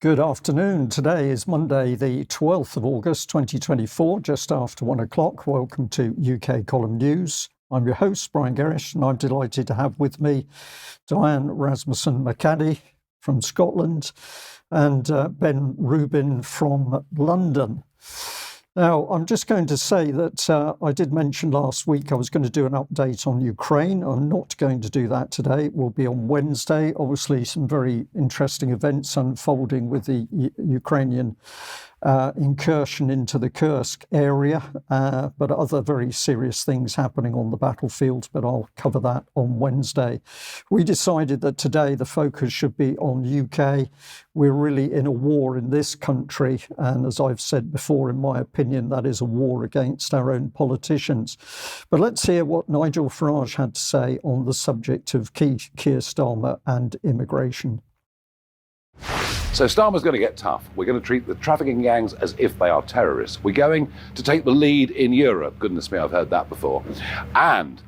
Good afternoon. Today is Monday, the 12th of August, 2024, just after 1 o'clock. Welcome to UK Column News. I'm your host, Brian Gerrish, and I'm delighted to have with me Diane, Rasmussen, McAdie from Scotland and Ben Rubin from London. Now, I'm just going to say that I did mention last week I was going to do an update on Ukraine. I'm not going to do that today. It will be on Wednesday. Obviously, some very interesting events unfolding with the Ukrainian incursion into the Kursk area, but other very serious things happening on the battlefield, but I'll cover that on Wednesday. We decided that today the focus should be on UK. We're really in a war in this country, and as I've said before, in my opinion, that is a war against our own politicians. But let's hear what Nigel Farage had to say on the subject of Keir Starmer and immigration. So Starmer's going to get tough. We're going to treat the trafficking gangs as if they are terrorists. We're going to take the lead in Europe. Goodness me, I've heard that before. And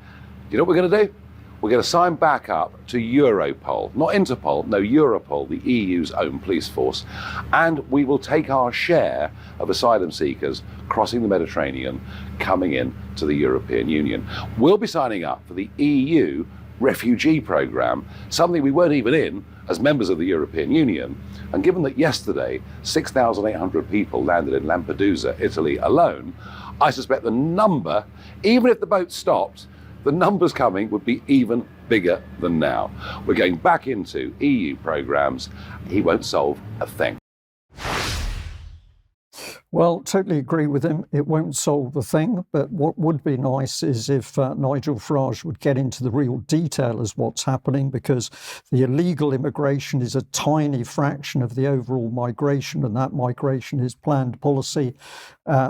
you know what we're going to do? We're going to sign back up to Europol. Not Interpol, no, Europol, the EU's own police force. And we will take our share of asylum seekers crossing the Mediterranean, coming in to the European Union. We'll be signing up for the EU refugee programme, something we weren't even in as members of the European Union. And given that yesterday 6,800 people landed in Lampedusa, Italy alone, I suspect the number, even if the boat stopped, the numbers coming would be even bigger than now. We're going back into EU programmes. He won't solve a thing. Well, totally agree with him. It won't solve a thing, but what would be nice is if Nigel Farage would get into the real detail as what's happening, because the illegal immigration is a tiny fraction of the overall migration, and that migration is planned policy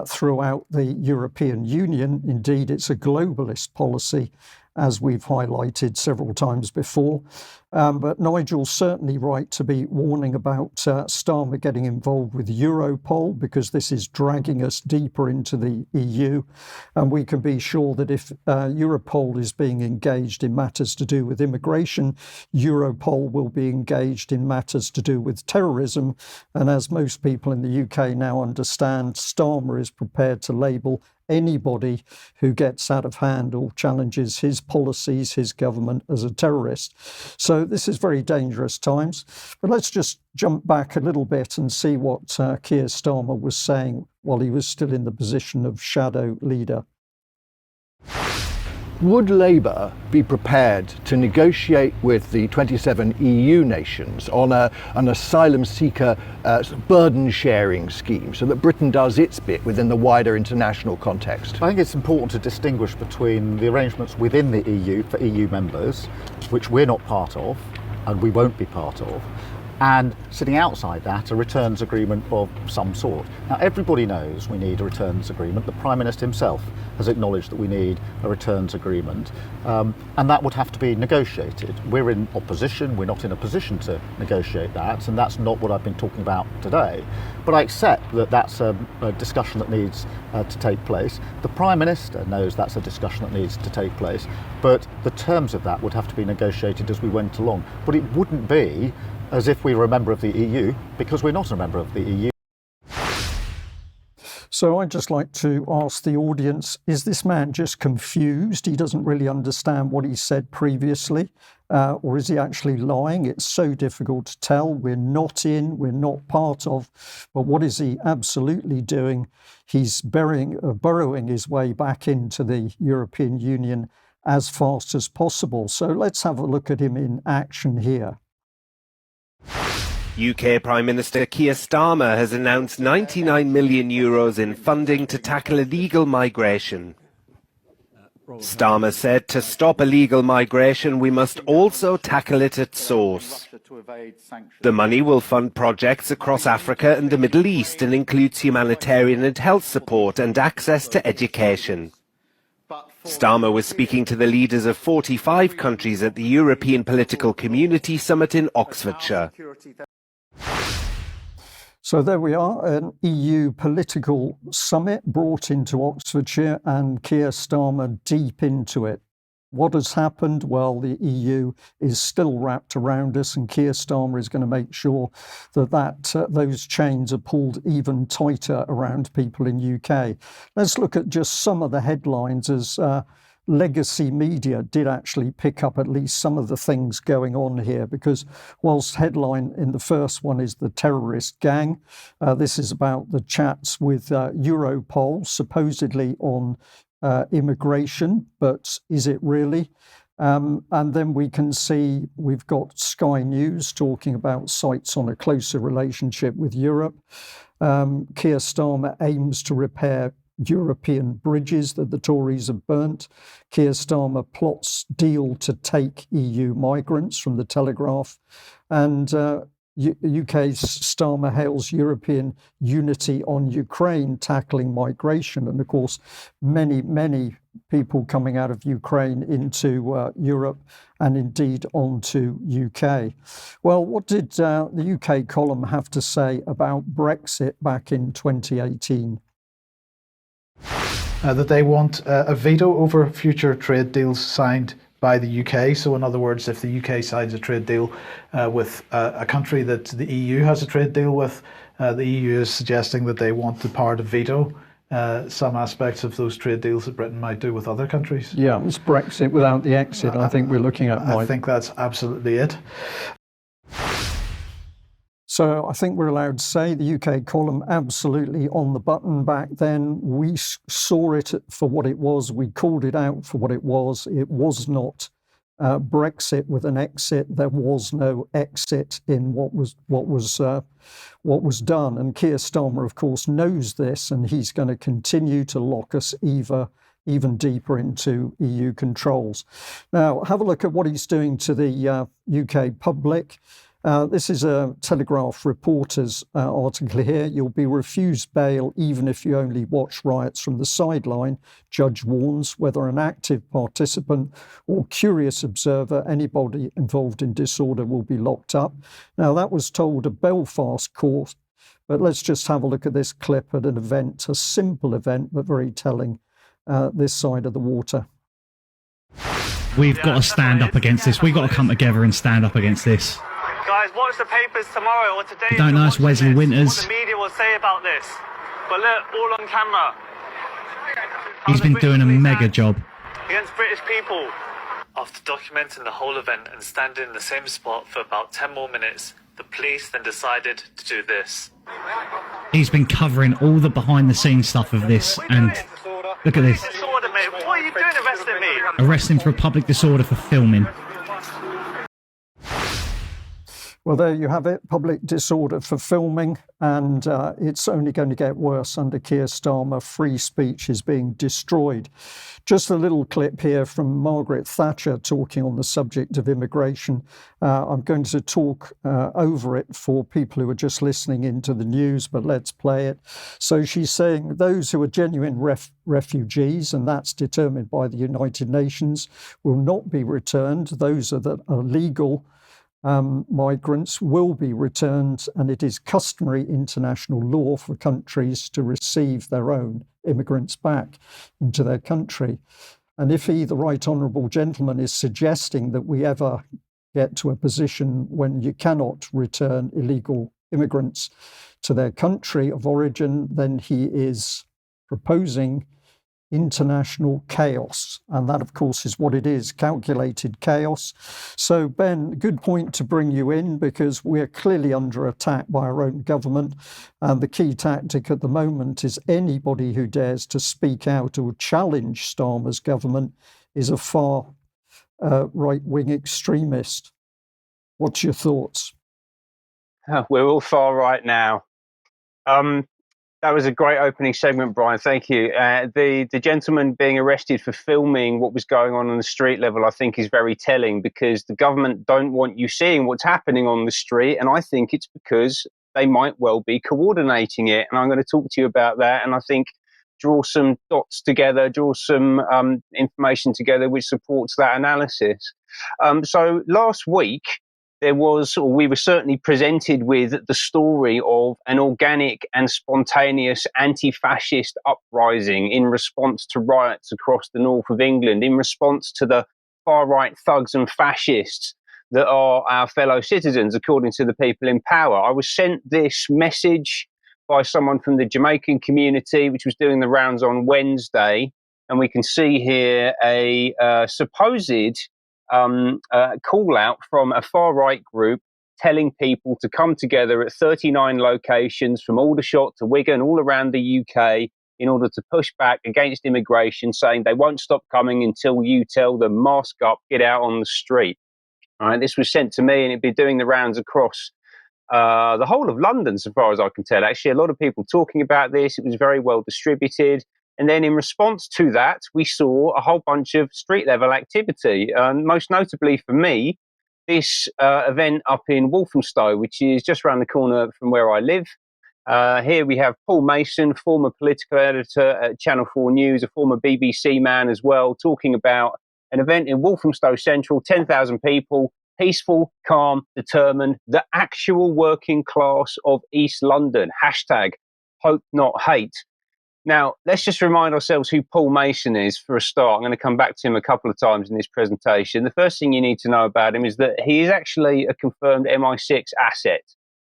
throughout the European Union. Indeed, it's a globalist policy, as we've highlighted several times before. But Nigel's certainly right to be warning about Starmer getting involved with Europol, because this is dragging us deeper into the EU. And we can be sure that if Europol is being engaged in matters to do with immigration, Europol will be engaged in matters to do with terrorism. And as most people in the UK now understand, Starmer is prepared to label anybody who gets out of hand or challenges his policies, his government, as a terrorist. So this is very dangerous times. But let's just jump back a little bit and see what Keir Starmer was saying while he was still in the position of shadow leader. Would Labour be prepared to negotiate with the 27 EU nations on an asylum seeker burden sharing scheme so that Britain does its bit within the wider international context? I think it's important to distinguish between the arrangements within the EU for EU members, which we're not part of and we won't be part of, and sitting outside that, a returns agreement of some sort. Now, everybody knows we need a returns agreement. The Prime Minister himself has acknowledged that we need a returns agreement, and that would have to be negotiated. We're in opposition, we're not in a position to negotiate that, and that's not what I've been talking about today. But I accept that that's a discussion that needs to take place. The Prime Minister knows that's a discussion that needs to take place, but the terms of that would have to be negotiated as we went along. But it wouldn't be as if we were a member of the EU, because we're not a member of the EU. So I'd just like to ask the audience, is this man just confused? He doesn't really understand what he said previously, or is he actually lying? It's so difficult to tell. We're not part of, but what is he absolutely doing? He's burrowing his way back into the European Union as fast as possible. So let's have a look at him in action here. UK Prime Minister Keir Starmer has announced €99 million in funding to tackle illegal migration. Starmer said to stop illegal migration, we must also tackle it at source. The money will fund projects across Africa and the Middle East and includes humanitarian and health support and access to education. Starmer was speaking to the leaders of 45 countries at the European Political Community Summit in Oxfordshire. So there we are, an EU political summit brought into Oxfordshire and Keir Starmer deep into it. What has happened? Well, the EU is still wrapped around us, and Keir Starmer is going to make sure that those chains are pulled even tighter around people in UK. Let's look at just some of the headlines as legacy media did actually pick up at least some of the things going on here, because whilst headline in the first one is the terrorist gang, this is about the chats with Europol, supposedly on immigration, but is it really? And then we can see we've got Sky News talking about sites on a closer relationship with Europe. Keir Starmer aims to repair European bridges that the Tories have burnt. Keir Starmer plots deal to take EU migrants from the Telegraph. And UK's Starmer hails European unity on Ukraine, tackling migration. And of course, many people coming out of Ukraine into Europe and indeed onto UK. Well, what did the UK column have to say about Brexit back in 2018? That they want a veto over future trade deals signed by the UK. So in other words, if the UK signs a trade deal with a country that the EU has a trade deal with, the EU is suggesting that they want the power to veto some aspects of those trade deals that Britain might do with other countries. Yeah, it's Brexit without the exit, I think we're looking at, Mike. I think that's absolutely it. So I think we're allowed to say the UK column absolutely on the button back then. We saw it for what it was. We called it out for what it was. It was not Brexit with an exit. There was no exit in what was done. And Keir Starmer, of course, knows this, and he's going to continue to lock us even deeper into EU controls. Now, have a look at what he's doing to the UK public. This is a Telegraph reporter's article here. You'll be refused bail even if you only watch riots from the sideline. Judge warns whether an active participant or curious observer, anybody involved in disorder will be locked up. Now, that was told a Belfast court, but let's just have a look at this clip at an event, a simple event, but very telling, this side of the water. We've got to stand up against this. We've got to come together and stand up against this. Guys, watch the papers tomorrow or today. You don't know it's Wesley Winters. What the media will say about this. But look, all on camera. He's been doing a mega job. Against British people. After documenting the whole event and standing in the same spot for about 10 more minutes, the police then decided to do this. He's been covering all the behind the scenes stuff of this, and look at this. Disorder, mate. What are you doing arresting me? Arresting for a public disorder for filming. Well, there you have it, public disorder for filming, and it's only going to get worse under Keir Starmer. Free speech is being destroyed. Just a little clip here from Margaret Thatcher talking on the subject of immigration. I'm going to talk over it for people who are just listening into the news, but let's play it. So she's saying those who are genuine refugees, and that's determined by the United Nations, will not be returned. Those that are legal migrants will be returned, and it is customary international law for countries to receive their own immigrants back into their country. And if he, the right honourable gentleman, is suggesting that we ever get to a position when you cannot return illegal immigrants to their country of origin, then he is proposing international chaos. And that, of course, is what it is, calculated chaos. So, Ben, good point to bring you in, because we're clearly under attack by our own government. And the key tactic at the moment is anybody who dares to speak out or challenge Starmer's government is a far right-wing extremist. What's your thoughts? We're all far right now. That was a great opening segment, Brian. Thank you. The gentleman being arrested for filming what was going on the street level, I think, is very telling, because the government don't want you seeing what's happening on the street. And I think it's because they might well be coordinating it. And I'm going to talk to you about that. And I think draw some dots together, draw some information together which supports that analysis. So last week, we were certainly presented with the story of an organic and spontaneous anti-fascist uprising in response to riots across the north of England, in response to the far-right thugs and fascists that are our fellow citizens, according to the people in power. I was sent this message by someone from the Jamaican community, which was doing the rounds on Wednesday, and we can see here a supposed call out from a far-right group telling people to come together at 39 locations from Aldershot to Wigan, all around the UK, in order to push back against immigration, saying they won't stop coming until you tell them, mask up, get out on the street. All right, this was sent to me, and it'd be doing the rounds across the whole of London, so far as I can tell. Actually, a lot of people talking about this. It was very well distributed. And then in response to that, we saw a whole bunch of street-level activity. Most notably for me, this event up in Walthamstow, which is just around the corner from where I live. Here we have Paul Mason, former political editor at Channel 4 News, a former BBC man as well, talking about an event in Walthamstow Central, 10,000 people, peaceful, calm, determined, the actual working class of East London. Hashtag hope not hate. Now, let's just remind ourselves who Paul Mason is for a start. I'm going to come back to him a couple of times in this presentation. The first thing you need to know about him is that he is actually a confirmed MI6 asset.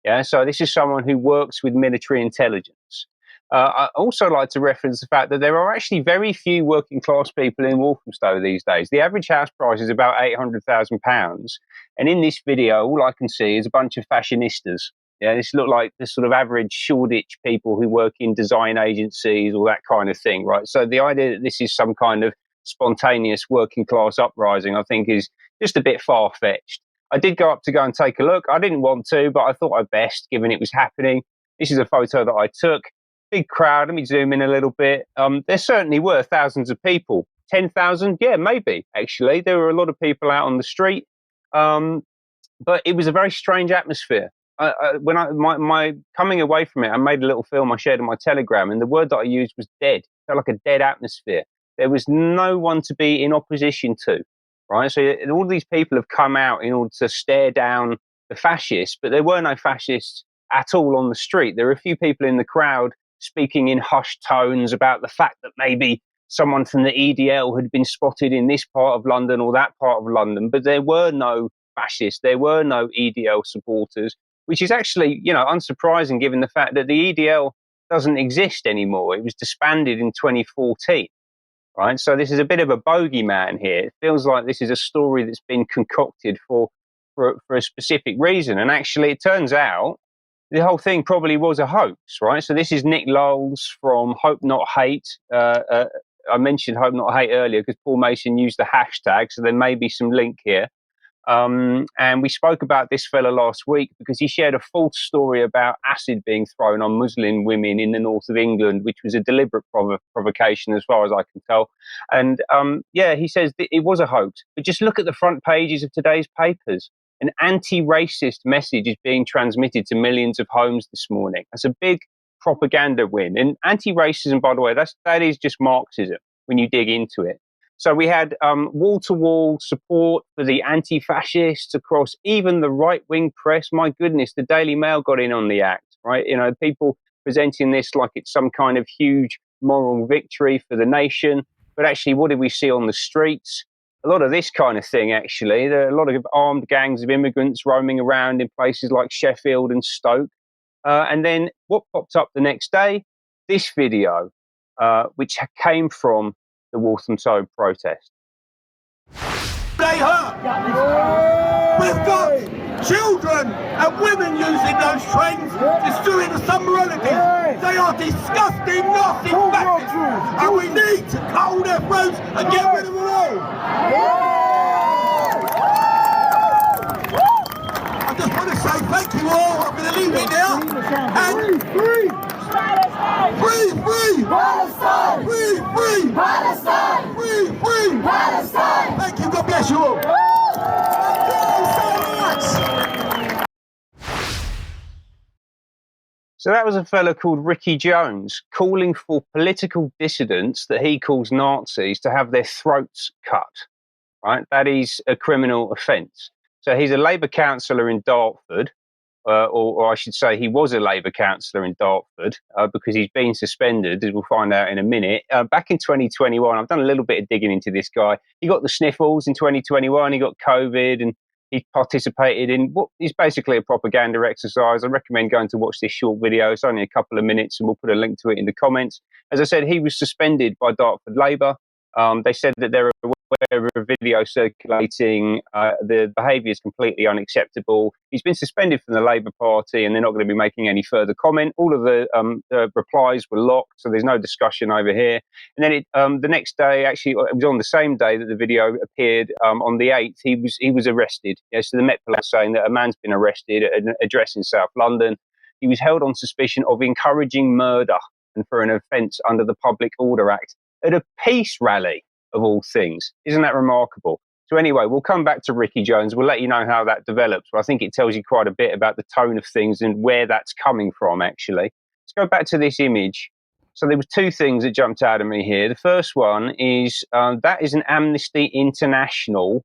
Yeah, so this is someone who works with military intelligence. I also like to reference the fact that there are actually very few working class people in Walthamstow these days. The average house price is about £800,000. And in this video, all I can see is a bunch of fashionistas. Yeah, this look like the sort of average Shoreditch people who work in design agencies or that kind of thing, right? So the idea that this is some kind of spontaneous working class uprising, I think, is just a bit far-fetched. I did go up to go and take a look. I didn't want to, but I thought I'd best, given it was happening. This is a photo that I took. Big crowd. Let me zoom in a little bit. There certainly were thousands of people. 10,000? Yeah, maybe, actually. There were a lot of people out on the street. But it was a very strange atmosphere. When my coming away from it, I made a little film I shared on my Telegram, and the word that I used was dead. It felt like a dead atmosphere. There was no one to be in opposition to, right? So all these people have come out in order to stare down the fascists, but there were no fascists at all on the street. There were a few people in the crowd speaking in hushed tones about the fact that maybe someone from the EDL had been spotted in this part of London or that part of London, but there were no fascists, there were no EDL supporters, which is actually, unsurprising given the fact that the EDL doesn't exist anymore. It was disbanded in 2014, right? So this is a bit of a bogeyman here. It feels like this is a story that's been concocted for a specific reason. And actually, it turns out the whole thing probably was a hoax, right? So this is Nick Lowles from Hope Not Hate. I mentioned Hope Not Hate earlier because Paul Mason used the hashtag, so there may be some link here. And we spoke about this fella last week because he shared a false story about acid being thrown on Muslim women in the north of England, which was a deliberate provocation as far as I can tell. And he says that it was a hoax. But just look at the front pages of today's papers. An anti-racist message is being transmitted to millions of homes this morning. That's a big propaganda win. And anti-racism, by the way, that is just Marxism when you dig into it. So we had wall-to-wall support for the anti-fascists across even the right-wing press. My goodness, the Daily Mail got in on the act, right? People presenting this like it's some kind of huge moral victory for the nation. But actually, what did we see on the streets? A lot of this kind of thing, actually. There are a lot of armed gangs of immigrants roaming around in places like Sheffield and Stoke. And then what popped up the next day? This video, which came from the Walthamstow protest. They hurt. We've got children and women using those trains, destroying the summer holidays. They are disgusting, nasty fascists, and we need to cull their throats and get rid of them all. I just want to say thank you all. I'm going to leave it now. And free! Free, free! Palestine! Free, free! Palestine! Free, free! Palestine! Thank you, God bless you all. Thank you so much. So that was a fellow called Ricky Jones calling for political dissidents that he calls Nazis to have their throats cut, right? That is a criminal offence. So he's a Labour councillor in Dartford. or I should say he was a Labour councillor in Dartford, because he's been suspended, as we'll find out in a minute. Back in 2021, I've done a little bit of digging into this guy. He got the sniffles in 2021, he got COVID, and he participated in what is basically a propaganda exercise. I recommend going to watch this short video. It's only a couple of minutes, and we'll put a link to it in the comments. As I said, he was suspended by Dartford Labour. They said that they're aware of a video circulating. The behaviour is completely unacceptable. He's been suspended from the Labour Party, and they're not going to be making any further comment. All of the replies were locked, so there's no discussion over here. And then the next day, actually, it was on the same day that the video appeared, on the 8th, he was arrested. Yeah, so the Met Police saying that a man's been arrested at an address in South London. He was held on suspicion of encouraging murder and for an offence under the Public Order Act at a peace rally, of all things. Isn't that remarkable? So anyway, we'll come back to Ricky Jones. We'll let you know how that develops. But I think it tells you quite a bit about the tone of things and where that's coming from, actually. Let's go back to this image. So there were two things that jumped out at me here. The first one is that is an Amnesty International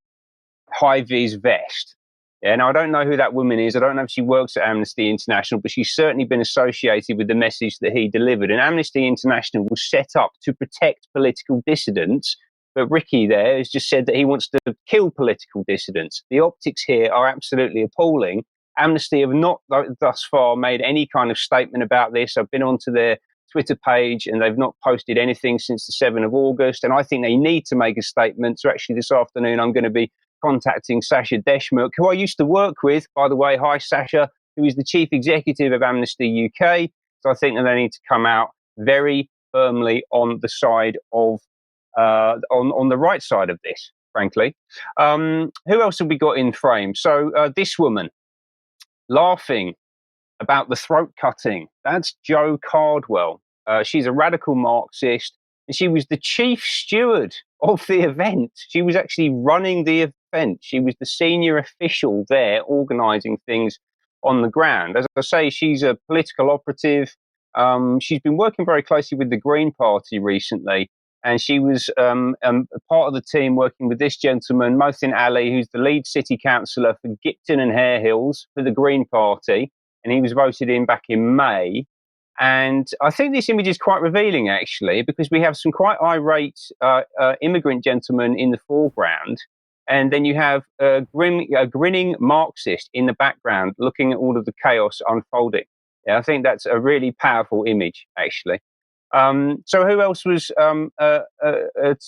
high-vis vest. Yeah, now I don't know who that woman is. I don't know if she works at Amnesty International, but she's certainly been associated with the message that he delivered. And Amnesty International was set up to protect political dissidents. But Ricky there has just said that he wants to kill political dissidents. The optics here are absolutely appalling. Amnesty have not thus far made any kind of statement about this. I've been onto their Twitter page and they've not posted anything since the 7th of August. And I think they need to make a statement. So actually this afternoon, I'm going to be contacting Sasha Deshmukh, who I used to work with, by the way. Hi, Sasha, who is the chief executive of Amnesty UK. So I think that they need to come out very firmly on the side of, on the right side of this, frankly. Who else have we got in frame? So this woman laughing about the throat cutting. That's Jo Cardwell. She's a radical Marxist, and she was the chief steward of the event. She was actually running the event. She was the senior official there organising things on the ground. As I say, she's a political operative. She's been working very closely with the Green Party recently, and she was a part of the team working with this gentleman, Mohsin Ali, who's the lead city councillor for Gipton and Hare Hills for the Green Party, and he was voted in back in May. And I think this image is quite revealing, actually, because we have some quite irate immigrant gentlemen in the foreground, and then you have a grinning Marxist in the background looking at all of the chaos unfolding. Yeah, I think that's a really powerful image, actually. So who else was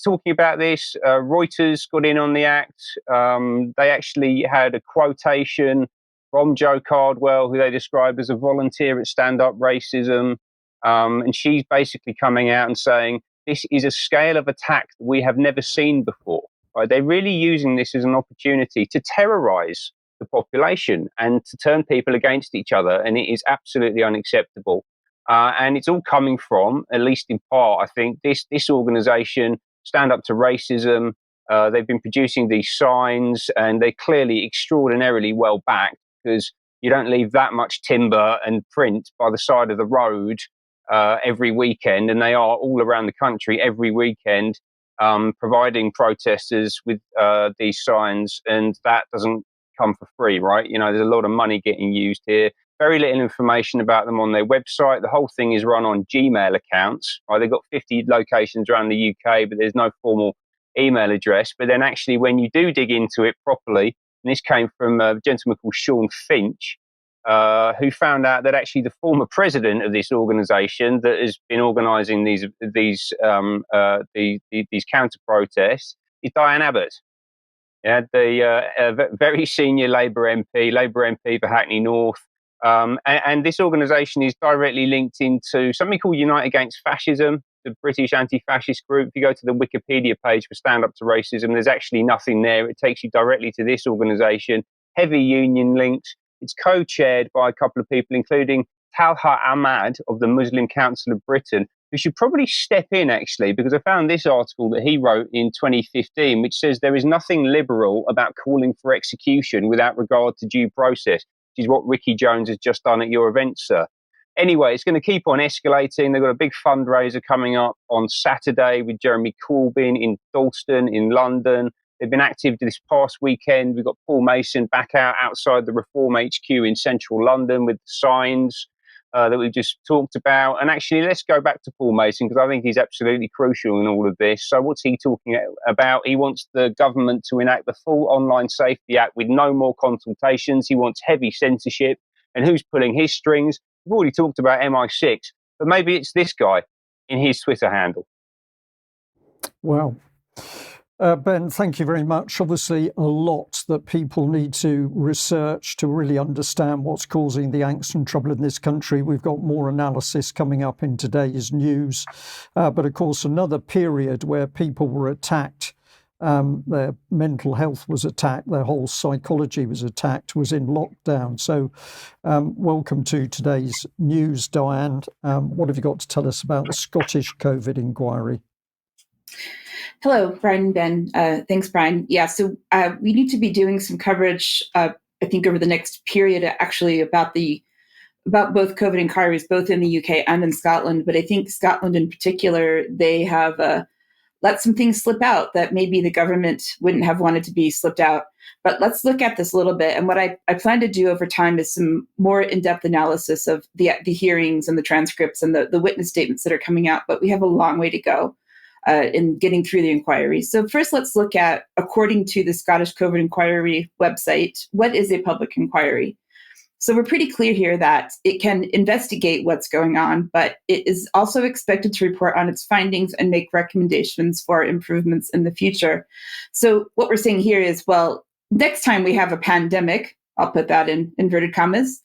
talking about this? Reuters got in on the act. They actually had a quotation from Jo Cardwell, who they describe as a volunteer at Stand Up Racism. And she's basically coming out and saying, this is a scale of attack that we have never seen before. Right? They're really using this as an opportunity to terrorize the population and to turn people against each other. And it is absolutely unacceptable. And it's all coming from, at least in part, I think, this organization, Stand Up to Racism. They've been producing these signs, and they're clearly extraordinarily well backed, because you don't leave that much timber and print by the side of the road every weekend, and they are all around the country every weekend, providing protesters with these signs, and that doesn't come for free, right? You know, there's a lot of money getting used here. Very little information about them on their website. The whole thing is run on Gmail accounts. Right? They've got 50 locations around the UK, but there's no formal email address. But then actually, when you do dig into it properly, and this came from a gentleman called Sean Finch, who found out that actually the former president of this organisation that has been organising these counter protests is Diane Abbott. Yeah, the very senior Labour MP for Hackney North. And this organisation is directly linked into something called Unite Against Fascism, the British anti-fascist group. If you go to the Wikipedia page for Stand Up to Racism, there's actually nothing there. It takes you directly to this organisation. Heavy union links. It's co-chaired by a couple of people, including Talha Ahmad of the Muslim Council of Britain, who should probably step in, actually, because I found this article that he wrote in 2015, which says there is nothing liberal about calling for execution without regard to due process, which is what Ricky Jones has just done at your event, sir. Anyway, it's going to keep on escalating. They've got a big fundraiser coming up on Saturday with Jeremy Corbyn in Dalston in London. They've been active this past weekend. We've got Paul Mason back outside the Reform HQ in central London with signs that we've just talked about. And actually, let's go back to Paul Mason, because I think he's absolutely crucial in all of this. So what's he talking about? He wants the government to enact the full Online Safety Act with no more consultations. He wants heavy censorship. And who's pulling his strings? We've already talked about MI6, but maybe it's this guy in his Twitter handle. Wow. Ben, thank you very much. Obviously, a lot that people need to research to really understand what's causing the angst and trouble in this country. We've got more analysis coming up in today's news. But of course, another period where people were attacked, their mental health was attacked, their whole psychology was attacked, was in lockdown. So welcome to today's news, Diane. What have you got to tell us about the Scottish COVID inquiry? Hello, Brian and Ben. Thanks, Brian. Yeah, so we need to be doing some coverage, I think, over the next period, actually, about both COVID inquiries, both in the UK and in Scotland. But I think Scotland in particular, they have let some things slip out that maybe the government wouldn't have wanted to be slipped out. But let's look at this a little bit. And what I plan to do over time is some more in-depth analysis of the hearings and the transcripts and the witness statements that are coming out. But we have a long way to go in getting through the inquiry. So first, let's look at, according to the Scottish COVID inquiry website, what is a public inquiry? So we're pretty clear here that it can investigate what's going on, but it is also expected to report on its findings and make recommendations for improvements in the future. So what we're saying here is, well, next time we have a pandemic, I'll put that in inverted commas,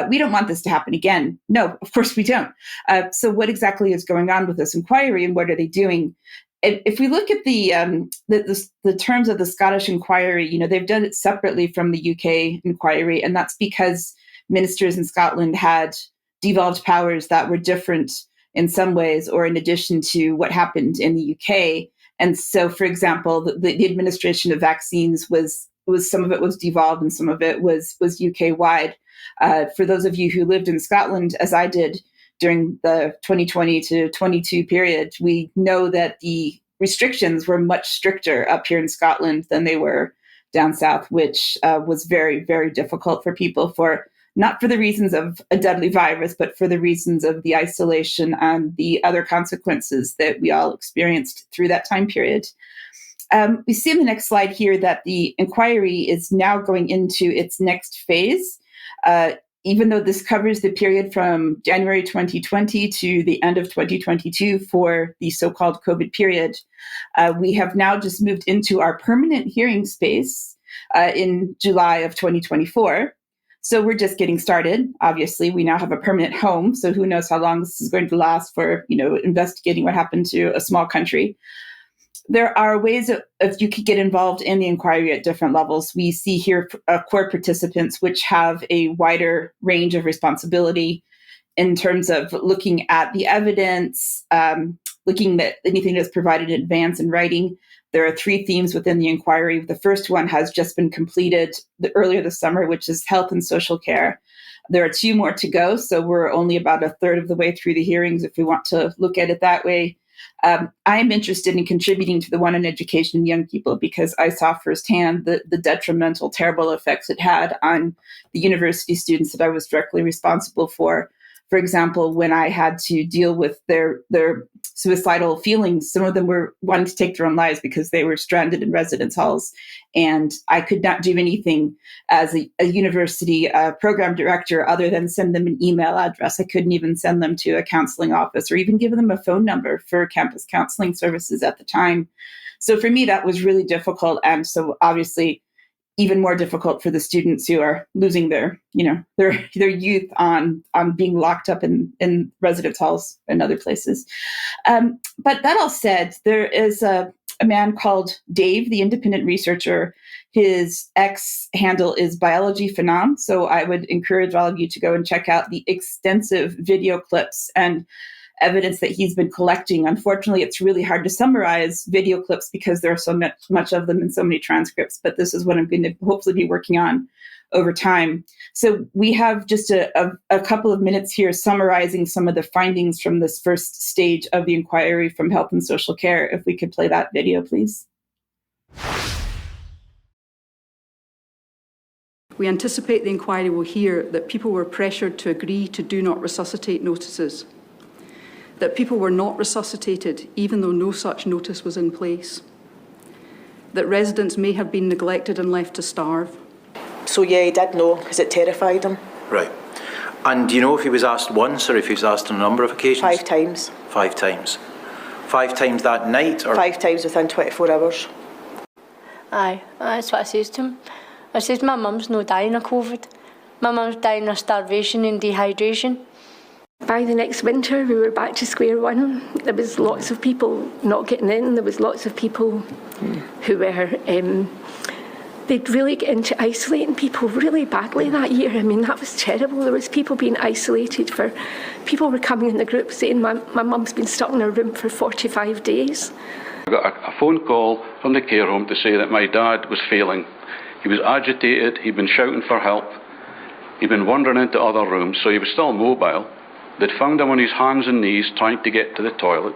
we don't want this to happen again. No, of course we don't. So what exactly is going on with this inquiry, and what are they doing? If we look at the terms of the Scottish inquiry, they've done it separately from the UK inquiry, and that's because ministers in Scotland had devolved powers that were different in some ways, or in addition to what happened in the UK. And so, for example, the administration of vaccines was some of it was devolved and some of it was UK wide. For those of you who lived in Scotland, as I did during the 2020 to 22 period, we know that the restrictions were much stricter up here in Scotland than they were down south, which was very, very difficult for people, not for the reasons of a deadly virus, but for the reasons of the isolation and the other consequences that we all experienced through that time period. We see in the next slide here that the inquiry is now going into its next phase. Even though this covers the period from January 2020 to the end of 2022 for the so-called COVID period, we have now just moved into our permanent hearing space in July of 2024. So we're just getting started. Obviously, we now have a permanent home. So who knows how long this is going to last for, investigating what happened to a small country. There are ways if you could get involved in the inquiry at different levels. We see here core participants, which have a wider range of responsibility in terms of looking at the evidence, looking at anything that's provided in advance in writing. There are 3 themes within the inquiry. The first one has just been completed earlier this summer, which is health and social care. There are 2 more to go, so we're only about a third of the way through the hearings if we want to look at it that way. I am interested in contributing to the one on education in young people because I saw firsthand the detrimental, terrible effects it had on the university students that I was directly responsible for. For example, when I had to deal with their suicidal feelings, some of them were wanting to take their own lives because they were stranded in residence halls. And I could not do anything as a university program director other than send them an email address. I couldn't even send them to a counseling office or even give them a phone number for campus counseling services at the time. So for me, that was really difficult. And so obviously, even more difficult for the students who are losing their youth on being locked up in residence halls and other places. But that all said, there is a man called Dave, the independent researcher. His X handle is Biology Phenom. So I would encourage all of you to go and check out the extensive video clips and evidence that he's been collecting. Unfortunately, it's really hard to summarize video clips because there are so much of them and so many transcripts, but this is what I'm going to hopefully be working on over time. So we have just a couple of minutes here summarizing some of the findings from this first stage of the inquiry from Health and Social Care. If we could play that video, please. We anticipate the inquiry will hear that people were pressured to agree to do not resuscitate notices, that people were not resuscitated even though no such notice was in place, that residents may have been neglected and left to starve. So yeah, he did know because it terrified him. Right. And do you know if he was asked once or if he was asked on a number of occasions? 5 times. 5 times. 5 times that night? Or 5 times within 24 hours. Aye, that's what I says to him. I says, my mum's no dying of COVID. My mum's dying of starvation and dehydration. By the next winter, we were back to square one. There was lots of people not getting in. There was lots of people who were, they'd really get into isolating people really badly that year. I mean, that was terrible. There was people being isolated people were coming in the group saying, my mum's been stuck in a room for 45 days. I got a phone call from the care home to say that my dad was failing. He was agitated, he'd been shouting for help, he'd been wandering into other rooms, so he was still mobile. They'd found him on his hands and knees trying to get to the toilet.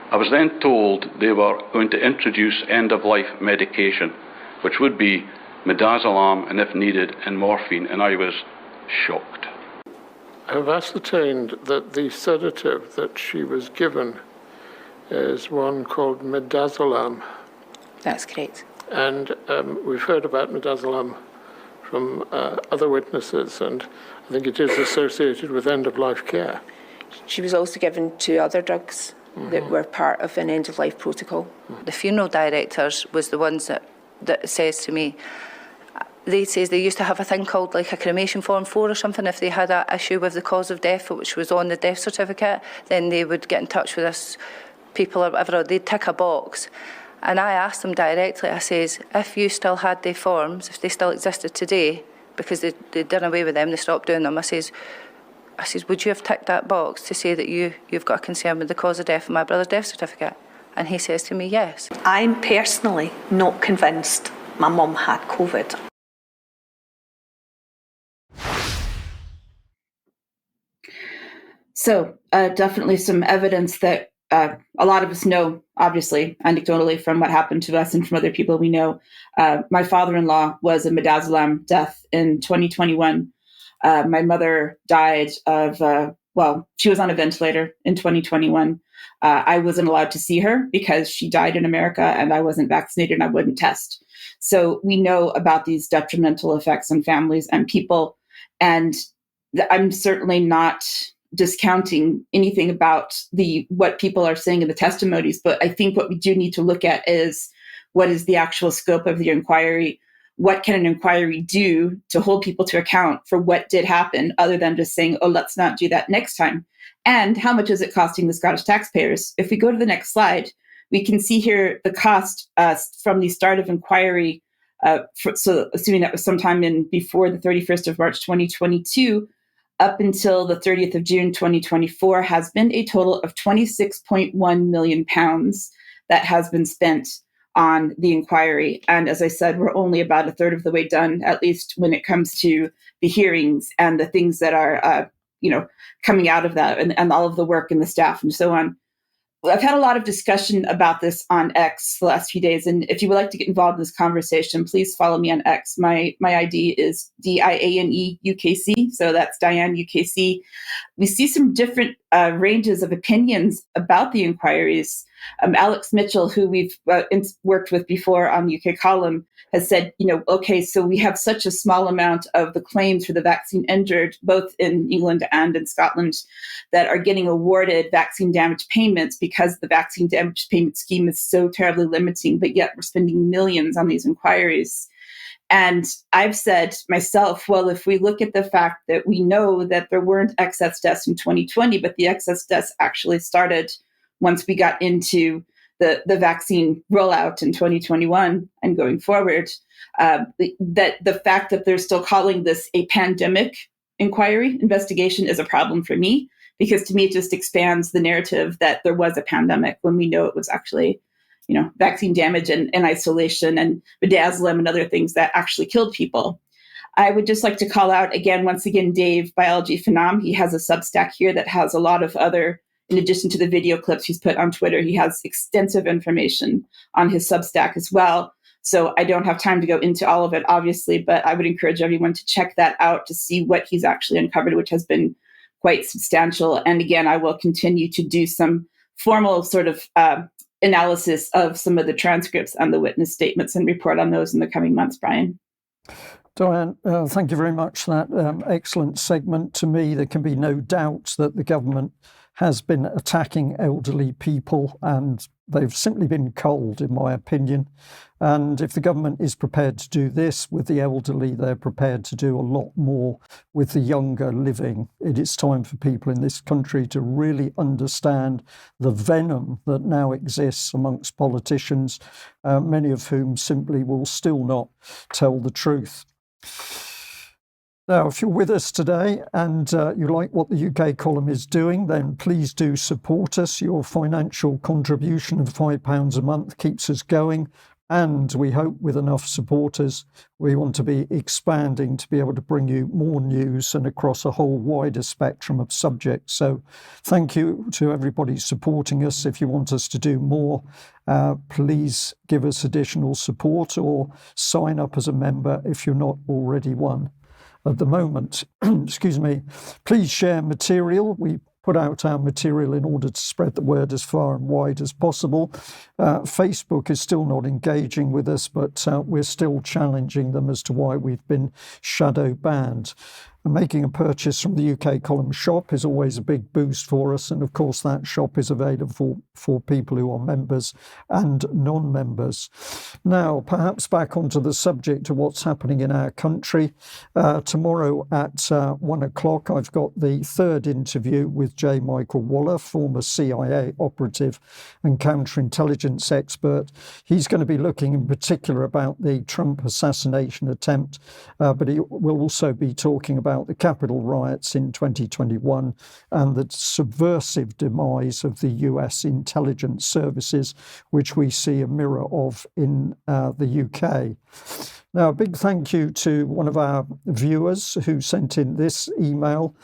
I was then told they were going to introduce end-of-life medication, which would be midazolam and, if needed, and morphine, and I was shocked. I've ascertained that the sedative that she was given is one called midazolam. That's correct. And we've heard about midazolam from other witnesses, and I think it is associated with end-of-life care. She was also given 2 other drugs that were part of an end-of-life protocol. The funeral directors was the ones that says to me, they says they used to have a thing called like a cremation form 4 or something. If they had an issue with the cause of death, which was on the death certificate, then they would get in touch with us people or whatever, they'd tick a box. And I asked them directly, I says, if you still had the forms, if they still existed today, because they done away with them, they stopped doing them, I says, would you have ticked that box to say that you've got a concern with the cause of death of my brother's death certificate? And he says to me, yes. I'm personally not convinced my mum had COVID. So definitely some evidence that a lot of us know, obviously, anecdotally from what happened to us and from other people we know. My father-in-law was a midazolam death in 2021. My mother died of, she was on a ventilator in 2021. I wasn't allowed to see her because she died in America and I wasn't vaccinated and I wouldn't test. So we know about these detrimental effects on families and people. And I'm certainly not discounting anything about what people are saying in the testimonies, but I think what we do need to look at is what is the actual scope of the inquiry? What can an inquiry do to hold people to account for what did happen, other than just saying, oh, let's not do that next time? And how much is it costing the Scottish taxpayers? If we go to the next slide, we can see here the cost from the start of inquiry, so assuming that was sometime before the 31st of March 2022, up until the 30th of June 2024, has been a total of £26.1 million that has been spent on the inquiry. And as I said, we're only about a third of the way done, at least when it comes to the hearings and the things that are, coming out of that and all of the work and the staff and so on. I've had a lot of discussion about this on X the last few days, and if you would like to get involved in this conversation, please follow me on X. My ID is DIANE UKC, so that's Diane UKC. We see some different ranges of opinions about the inquiries. Alex Mitchell, who we've worked with before on the UK column, has said, okay, so we have such a small amount of the claims for the vaccine injured, both in England and in Scotland, that are getting awarded vaccine damage payments because the vaccine damage payment scheme is so terribly limiting, but yet we're spending millions on these inquiries. And I've said myself, well, if we look at the fact that we know that there weren't excess deaths in 2020, but the excess deaths actually started once we got into the vaccine rollout in 2021 and going forward, that the fact that they're still calling this a pandemic investigation is a problem for me, because to me it just expands the narrative that there was a pandemic when we know it was actually, vaccine damage and isolation and midazolam and other things that actually killed people. I would just like to call out once again, Dave, Biology Phenom. He has a Substack here that has a lot of other, in addition to the video clips he's put on Twitter, he has extensive information on his Substack as well. So I don't have time to go into all of it, obviously, but I would encourage everyone to check that out to see what he's actually uncovered, which has been quite substantial. And again, I will continue to do some formal sort of analysis of some of the transcripts and the witness statements and report on those in the coming months, Brian. Diane, thank you very much for that excellent segment. To me, there can be no doubt that the government has been attacking elderly people, and they've simply been cold, in my opinion. And if the government is prepared to do this with the elderly, they're prepared to do a lot more with the younger living. It is time for people in this country to really understand the venom that now exists amongst politicians, many of whom simply will still not tell the truth. Now, if you're with us today and you like what the UK column is doing, then please do support us. Your financial contribution of £5 a month keeps us going. And we hope with enough supporters, we want to be expanding to be able to bring you more news and across a whole wider spectrum of subjects. So thank you to everybody supporting us. If you want us to do more, please give us additional support or sign up as a member if you're not already one. At the moment, excuse me, please share material. We put out our material in order to spread the word as far and wide as possible. Facebook is still not engaging with us, but we're still challenging them as to why we've been shadow banned. And making a purchase from the UK column shop is always a big boost for us. And of course, that shop is available for people who are members and non-members. Now, perhaps back onto the subject of what's happening in our country. Tomorrow at 1 o'clock, I've got the third interview with J. Michael Waller, former CIA operative and counterintelligence expert. He's going to be looking in particular about the Trump assassination attempt, but he will also be talking about the Capitol riots in 2021 and the subversive demise of the US intelligence services, which we see a mirror of in the UK. Now, a big thank you to one of our viewers who sent in this email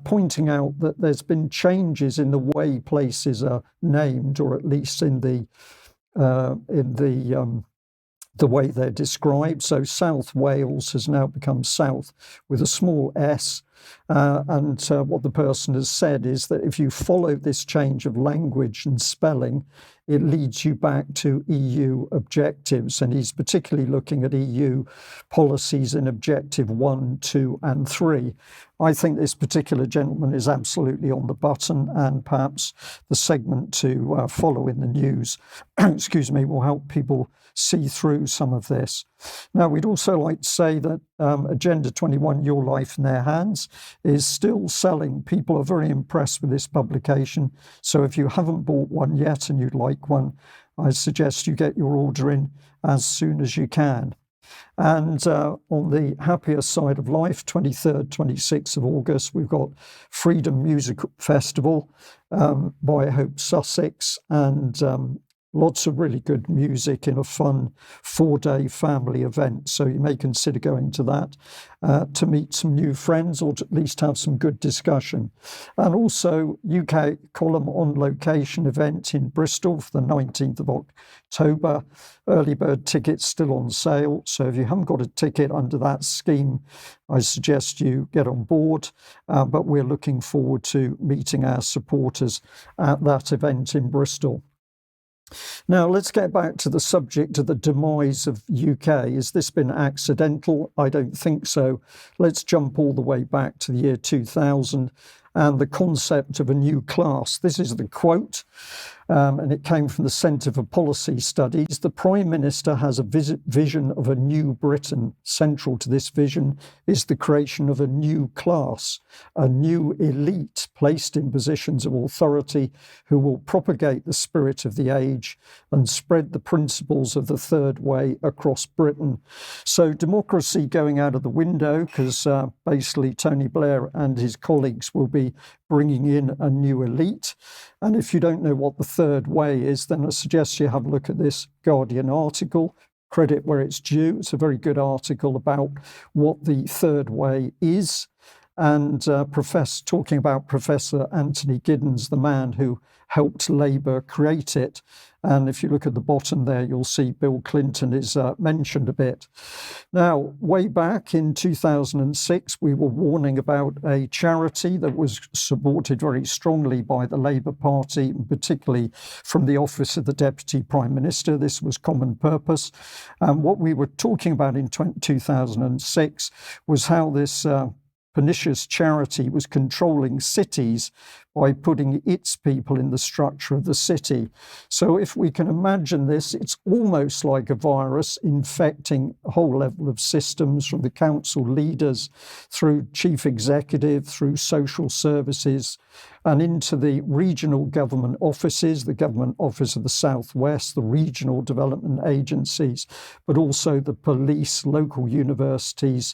pointing out that there's been changes in the way places are named, or at least in the way they're described. So South Wales has now become South with a small s. And what the person has said is that if you follow this change of language and spelling, it leads you back to EU objectives. And he's particularly looking at EU policies in Objective 1, 2 and 3. I think this particular gentleman is absolutely on the button, and perhaps the segment to follow in the news, excuse me, will help people see through some of this. Now, we'd also like to say that Agenda 21, Your Life in Their Hands, is still selling. People are very impressed with this publication. So if you haven't bought one yet and you'd like one, I suggest you get your order in as soon as you can. And on the happier side of life, 23rd, 26th of August, we've got Freedom Music Festival by Hope Sussex, and lots of really good music in a fun 4-day family event. So you may consider going to that to meet some new friends, or to at least have some good discussion. And also UK column on location event in Bristol for the 19th of October. Early bird tickets still on sale. So if you haven't got a ticket under that scheme, I suggest you get on board. But we're looking forward to meeting our supporters at that event in Bristol. Now, let's get back to the subject of the demise of UK. Has this been accidental? I don't think so. Let's jump all the way back to the year 2000 and the concept of a new class. This is the quote, and it came from the Centre for Policy Studies. The Prime Minister has a vision of a new Britain. Central to this vision is the creation of a new class, a new elite placed in positions of authority who will propagate the spirit of the age and spread the principles of the third way across Britain. So democracy going out of the window, because basically Tony Blair and his colleagues will be bringing in a new elite. And if you don't know what the third way is, then I suggest you have a look at this Guardian article. Credit where it's due. It's a very good article about what the third way is. and talking about Professor Anthony Giddens, the man who helped Labour create it. And if you look at the bottom there, you'll see Bill Clinton is mentioned a bit. Now, way back in 2006, we were warning about a charity that was supported very strongly by the Labour Party, particularly from the office of the Deputy Prime Minister. This was Common Purpose. And what we were talking about in 2006 was how this pernicious charity was controlling cities by putting its people in the structure of the city. So if we can imagine this, it's almost like a virus infecting a whole level of systems, from the council leaders through chief executive, through social services, and into the regional government offices, the government office of the Southwest, the regional development agencies, but also the police, local universities,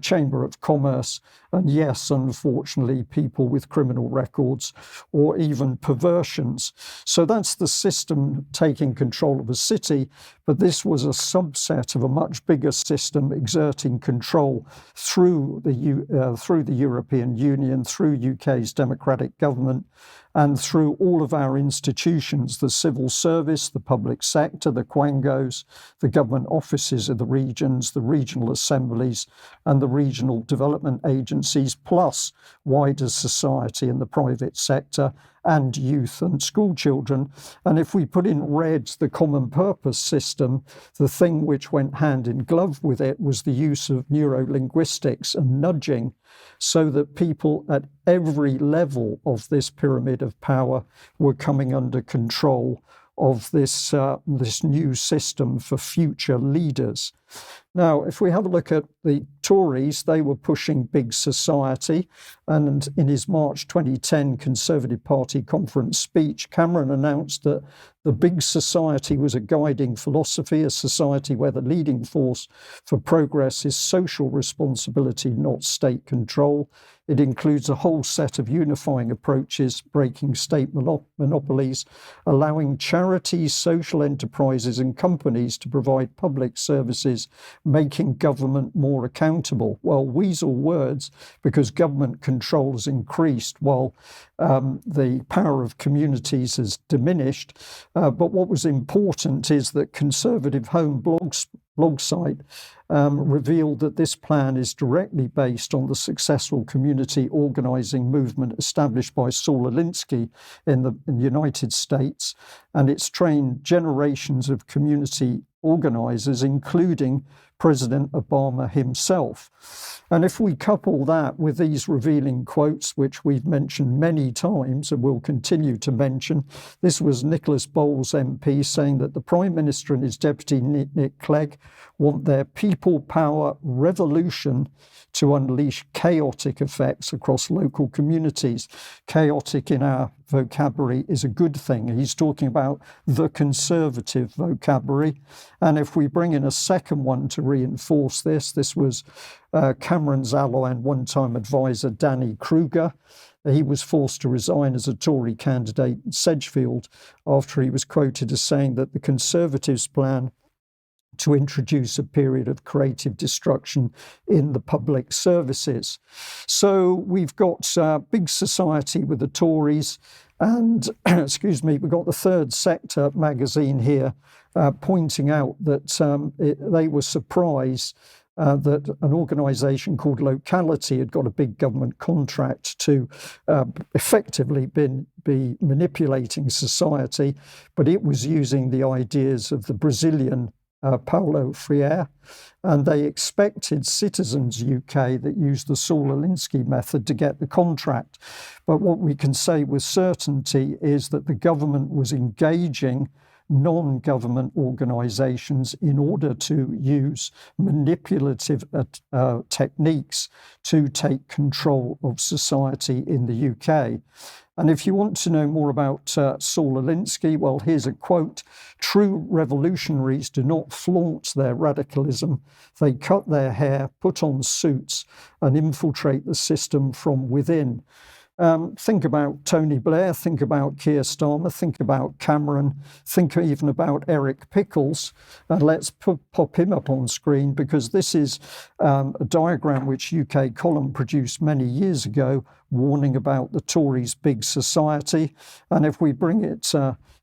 Chamber of Commerce, and yes, unfortunately, people with criminal records or even perversions. So that's the system taking control of a city, but this was a subset of a much bigger system exerting control through the European Union, through UK's democratic government, and through all of our institutions, the civil service, the public sector, the quangos, the government offices of the regions, the regional assemblies, and the regional development agencies, plus wider society and the private sector, and youth and school children. And if we put in red the common purpose system, the thing which went hand in glove with it was the use of neurolinguistics and nudging, so that people at every level of this pyramid of power were coming under control of this new system for future leaders. Now, if we have a look at the Tories, they were pushing big society, and in his March 2010 Conservative Party conference speech, Cameron announced that the big society was a guiding philosophy, a society where the leading force for progress is social responsibility, not state control. It includes a whole set of unifying approaches, breaking state monopolies, allowing charities, social enterprises and companies to provide public services, making government more accountable. Well, weasel words, because government control has increased while the power of communities has diminished. But what was important is that Conservative Home blog site revealed that this plan is directly based on the successful community organising movement established by Saul Alinsky in the United States, and it's trained generations of community organisers, including President Obama himself. And if we couple that with these revealing quotes, which we've mentioned many times and will continue to mention, this was Nicholas Bowles MP saying that the Prime Minister and his Deputy Nick Clegg want their people power revolution to unleash chaotic effects across local communities. Chaotic in our vocabulary is a good thing. He's talking about the Conservative vocabulary. And if we bring in a second one to reinforce this, this was Cameron's ally and one-time advisor, Danny Kruger. He was forced to resign as a Tory candidate in Sedgefield after he was quoted as saying that the Conservatives' plan to introduce a period of creative destruction in the public services. So we've got big society with the Tories, and excuse me, we've got the Third Sector magazine here pointing out that they were surprised that an organisation called Locality had got a big government contract to effectively be manipulating society, but it was using the ideas of the Brazilian Paulo Freire, and they expected Citizens UK that used the Saul Alinsky method to get the contract. But what we can say with certainty is that the government was engaging non-government organisations in order to use manipulative techniques to take control of society in the UK. And if you want to know more about Saul Alinsky, well, here's a quote: "True revolutionaries do not flaunt their radicalism. They cut their hair, put on suits, and infiltrate the system from within." Think about Tony Blair, think about Keir Starmer, think about Cameron, think even about Eric Pickles. And let's pop him up on screen, because this is a diagram which UK Column produced many years ago, warning about the Tories' big society. And if we bring it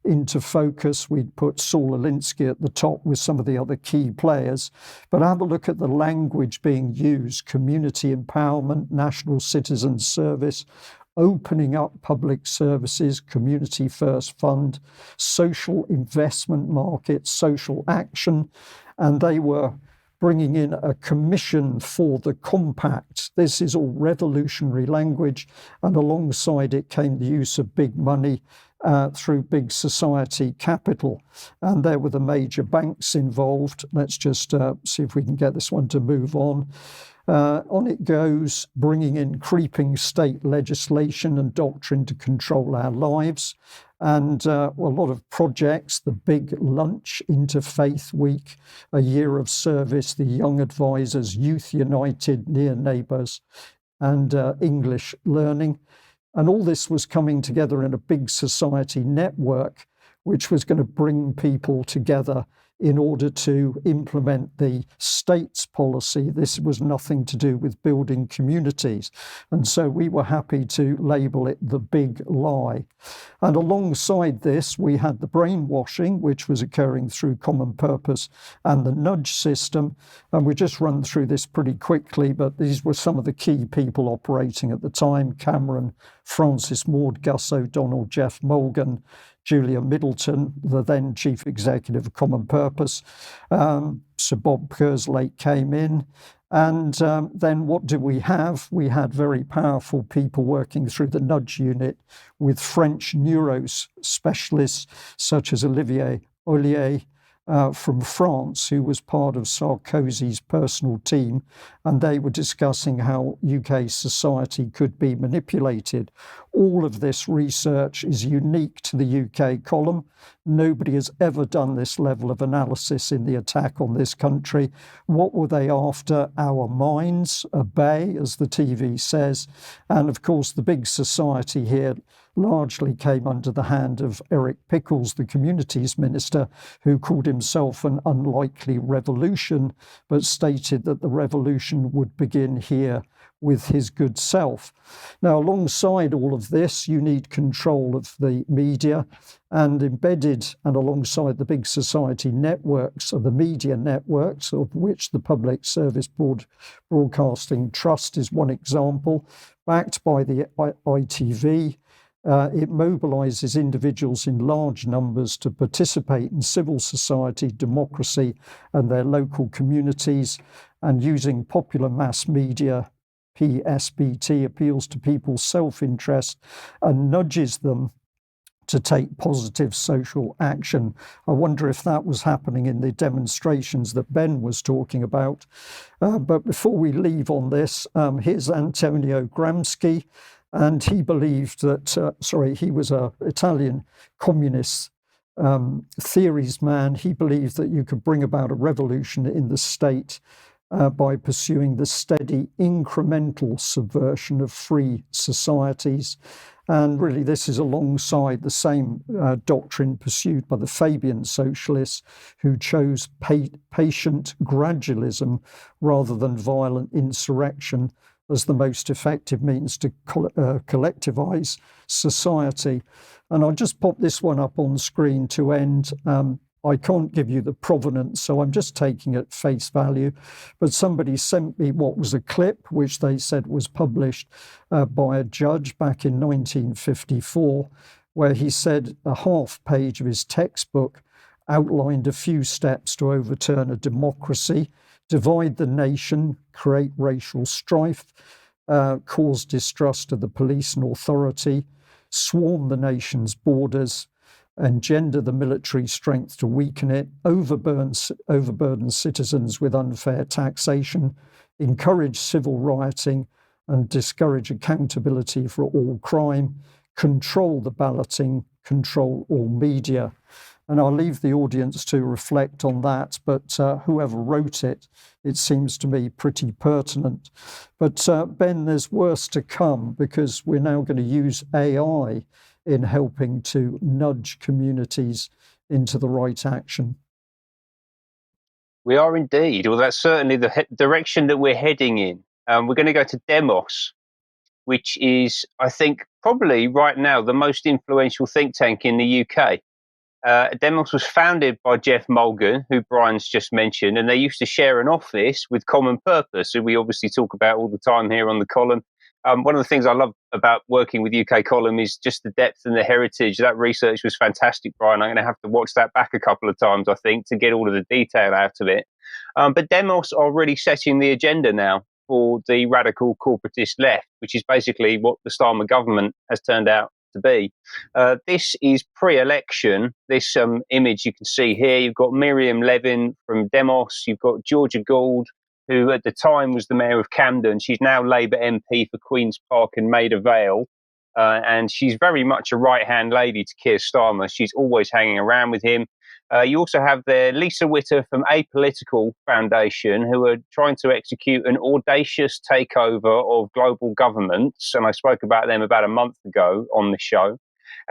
into focus, we'd put Saul Alinsky at the top with some of the other key players. But have a look at the language being used: community empowerment, national citizen service, opening up public services, community first fund, social investment market, social action. And they were bringing in a commission for the compact. This is all revolutionary language. And alongside it came the use of big money through big society capital. And there were the major banks involved. Let's just see if we can get this one to move on. On it goes, bringing in creeping state legislation and doctrine to control our lives. And a lot of projects: the Big Lunch, Interfaith Week, A Year of Service, the Young Advisors, Youth United, Near Neighbours, and English Learning. And all this was coming together in a big society network, which was going to bring people together in order to implement the state's policy. This was nothing to do with building communities. And so we were happy to label it the big lie. And alongside this, we had the brainwashing, which was occurring through Common Purpose and the nudge system. And we just run through this pretty quickly, but these were some of the key people operating at the time: Cameron, Francis Maud, Gus O'Donnell, Jeff Mulgan, Julia Middleton, the then chief executive of Common Purpose. Sir Bob Kerslake came in. And then what do we have? We had very powerful people working through the nudge unit with French neuro specialists such as Olivier Ollier from France, who was part of Sarkozy's personal team, and they were discussing how UK society could be manipulated. All of this research is unique to the UK Column. Nobody has ever done this level of analysis in the attack on this country. What were they after? Our minds, obey, as the TV says. And of course, the big society here largely came under the hand of Eric Pickles, the Communities Minister, who called himself an unlikely revolution, but stated that the revolution would begin here with his good self. Now, alongside all of this, you need control of the media, and embedded and alongside the big society networks are the media networks, of which the Public Service Broadcasting Trust is one example, backed by the ITV. It mobilises individuals in large numbers to participate in civil society, democracy, and their local communities, and using popular mass media, PSBT, appeals to people's self-interest and nudges them to take positive social action. I wonder if that was happening in the demonstrations that Ben was talking about. But before we leave on this, here's Antonio Gramsci. And he believed that, he was an Italian communist theories man. He believed that you could bring about a revolution in the state by pursuing the steady incremental subversion of free societies. And really, this is alongside the same doctrine pursued by the Fabian socialists, who chose patient gradualism rather than violent insurrection as the most effective means to collectivise society. And I'll just pop this one up on screen to end. I can't give you the provenance, so I'm just taking it at face value. But somebody sent me what was a clip, which they said was published by a judge back in 1954, where he said a half page of his textbook outlined a few steps to overturn a democracy, divide the nation, create racial strife, cause distrust of the police and authority, swarm the nation's borders, engender the military strength to weaken it, overburden citizens with unfair taxation, encourage civil rioting and discourage accountability for all crime, control the balloting, control all media. And I'll leave the audience to reflect on that, but whoever wrote it, it seems to me pretty pertinent. But Ben, there's worse to come, because we're now going to use AI in helping to nudge communities into the right action. We are indeed. Well, that's certainly the direction that we're heading in. We're going to go to Demos, which is, I think, probably right now the most influential think tank in the UK. Demos was founded by Jeff Mulgan, who Brian's just mentioned, and they used to share an office with Common Purpose, who we obviously talk about all the time here on the column. One of the things I love about working with UK Column is just the depth and the heritage. That research was fantastic, Brian. I'm going to have to watch that back a couple of times, I think, to get all of the detail out of it. But Demos are really setting the agenda now for the radical corporatist left, which is basically what the Starmer government has turned out to be. This is pre-election. This image you can see here, you've got Miriam Levin from Demos, you've got Georgia Gould, who at the time was the mayor of Camden. She's now Labour MP for Queen's Park and Maida Vale. And she's very much a right-hand lady to Keir Starmer. She's always hanging around with him. You also have there Lisa Witter from Apolitical Foundation, who are trying to execute an audacious takeover of global governments. And I spoke about them about a month ago on the show.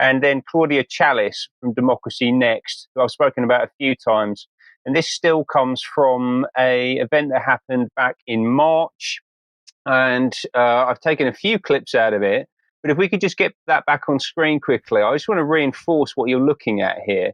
And then Claudia Chalice from Democracy Next, who I've spoken about a few times. And this still comes from an event that happened back in March. And I've taken a few clips out of it. But if we could just get that back on screen quickly, I just want to reinforce what you're looking at here.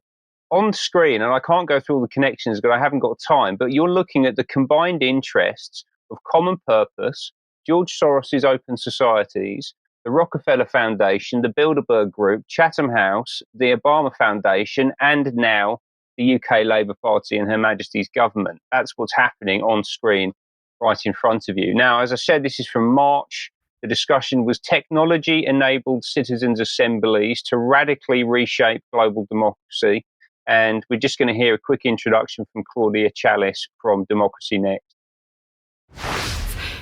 On screen, and I can't go through all the connections because I haven't got time, but you're looking at the combined interests of Common Purpose, George Soros's Open Societies, the Rockefeller Foundation, the Bilderberg Group, Chatham House, the Obama Foundation, and now the UK Labour Party and Her Majesty's government. That's what's happening on screen right in front of you. Now, as I said, this is from March. The discussion was technology-enabled citizens' assemblies to radically reshape global democracy. And we're just going to hear a quick introduction from Claudia Chalice from Democracy Next.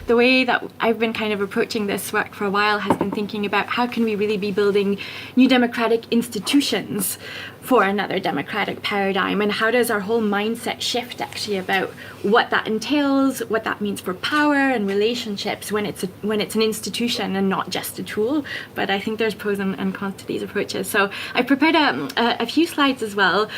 The way that I've been kind of approaching this work for a while has been thinking about how can we really be building new democratic institutions for another democratic paradigm, and how does our whole mindset shift actually about what that entails, what that means for power and relationships when it's an institution and not just a tool. But I think there's pros and cons to these approaches. So I prepared a few slides as well,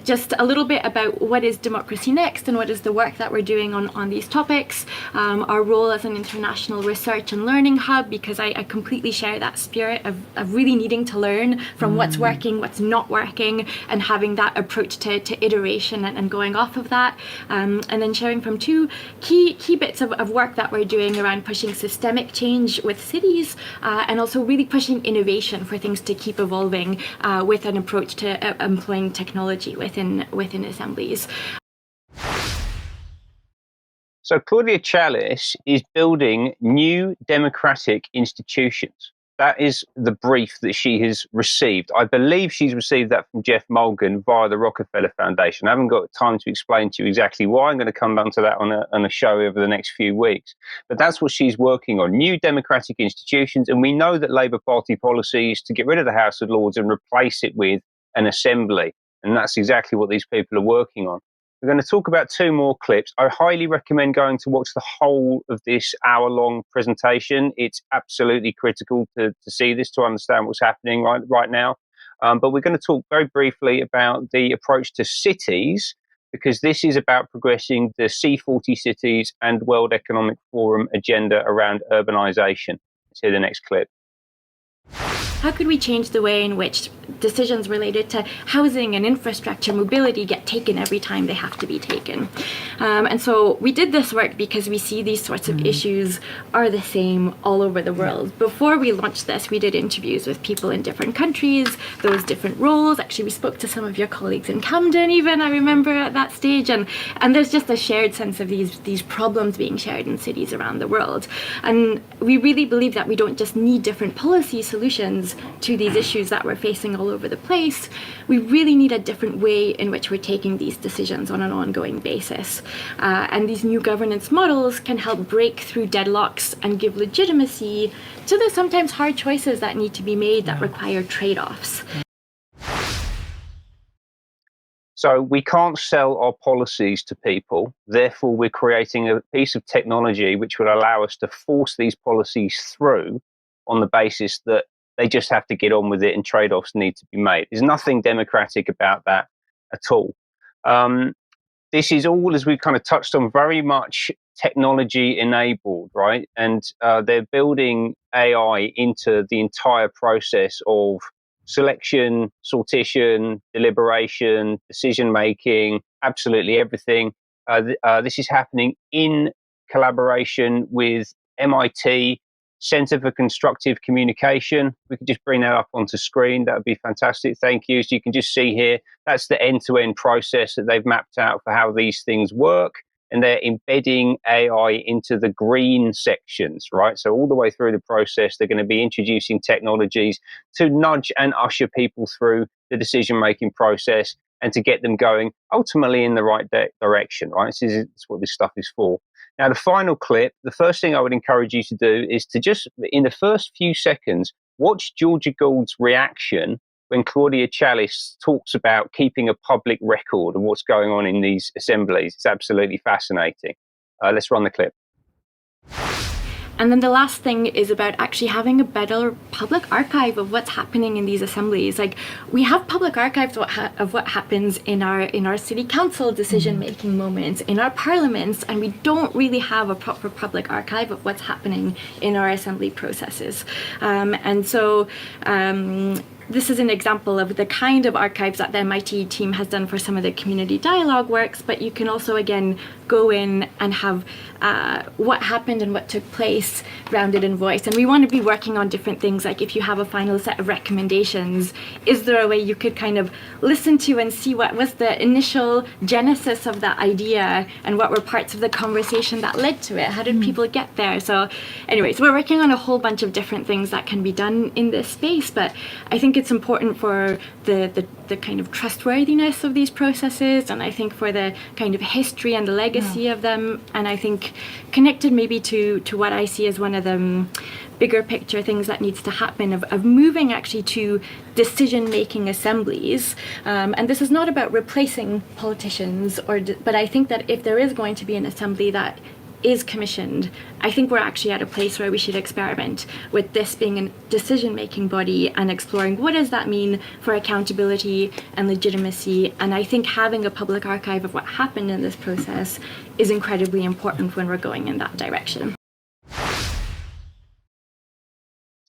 just a little bit about what is Democracy Next and what is the work that we're doing on these topics, our role as an international research and learning hub, because I completely share that spirit of really needing to learn from what's working, what's not working, and having that approach to iteration and going off of that, and then sharing from two key bits of work that we're doing around pushing systemic change with cities, and also really pushing innovation for things to keep evolving with an approach to employing technology within assemblies. So Claudia Chalice is building new democratic institutions. That is the brief that she has received. I believe she's received that from Jeff Mulgan via the Rockefeller Foundation. I haven't got time to explain to you exactly why. I'm going to come down to that on a show over the next few weeks. But that's what she's working on, new democratic institutions. And we know that Labour Party policy is to get rid of the House of Lords and replace it with an assembly. And that's exactly what these people are working on. We're going to talk about two more clips. I highly recommend going to watch the whole of this hour-long presentation. It's absolutely critical to see this, to understand what's happening right now. But we're going to talk very briefly about the approach to cities, because this is about progressing the C40 cities and World Economic Forum agenda around urbanisation. Let's hear the next clip. How could we change the way in which decisions related to housing and infrastructure, mobility get taken every time they have to be taken? And so we did this work because we see these sorts of issues are the same all over the world. Before we launched this, we did interviews with people in different countries, those different roles. Actually, we spoke to some of your colleagues in Camden even, I remember at that stage. And there's just a shared sense of these problems being shared in cities around the world. And we really believe that we don't just need different policy solutions to these issues that we're facing all over the place. We really need a different way in which we're taking these decisions on an ongoing basis. And these new governance models can help break through deadlocks and give legitimacy to the sometimes hard choices that need to be made that require trade-offs. So we can't sell our policies to people. Therefore, we're creating a piece of technology which would allow us to force these policies through on the basis that they just have to get on with it and trade-offs need to be made. There's nothing democratic about that at all. This is all, as we've kind of touched on, very much technology enabled, right? And they're building AI into the entire process of selection, sortition, deliberation, decision making, absolutely everything. This is happening in collaboration with MIT Center for Constructive Communication. We could just bring that up onto screen. That would be fantastic. Thank you. So you can just see here, that's the end-to-end process that they've mapped out for how these things work. And they're embedding AI into the green sections, right? So all the way through the process, they're going to be introducing technologies to nudge and usher people through the decision-making process and to get them going ultimately in the right direction, right? This is what this stuff is for. Now, the final clip, the first thing I would encourage you to do is to just, in the first few seconds, watch Georgia Gould's reaction when Claudia Chalice talks about keeping a public record of what's going on in these assemblies. It's absolutely fascinating. Let's run the clip. And then the last thing is about actually having a better public archive of what's happening in these assemblies. Like, we have public archives of what happens in our city council decision-making moments, in our parliaments, and we don't really have a proper public archive of what's happening in our assembly processes. This is an example of the kind of archives that the MIT team has done for some of the community dialogue works, but you can also, again, go in and have what happened and what took place grounded in voice. And we want to be working on different things, like if you have a final set of recommendations, is there a way you could kind of listen to and see what was the initial genesis of that idea and what were parts of the conversation that led to it? How did people get there? So anyways, we're working on a whole bunch of different things that can be done in this space, but I think it's important for the kind of trustworthiness of these processes, and I think for the kind of history and the legacy of them, and I think connected maybe to what I see as one of the bigger picture things that needs to happen of moving actually to decision-making assemblies. And this is not about replacing politicians, but I think that if there is going to be an assembly that is commissioned, I think we're actually at a place where we should experiment with this being a decision-making body and exploring what does that mean for accountability and legitimacy. And I think having a public archive of what happened in this process is incredibly important when we're going in that direction.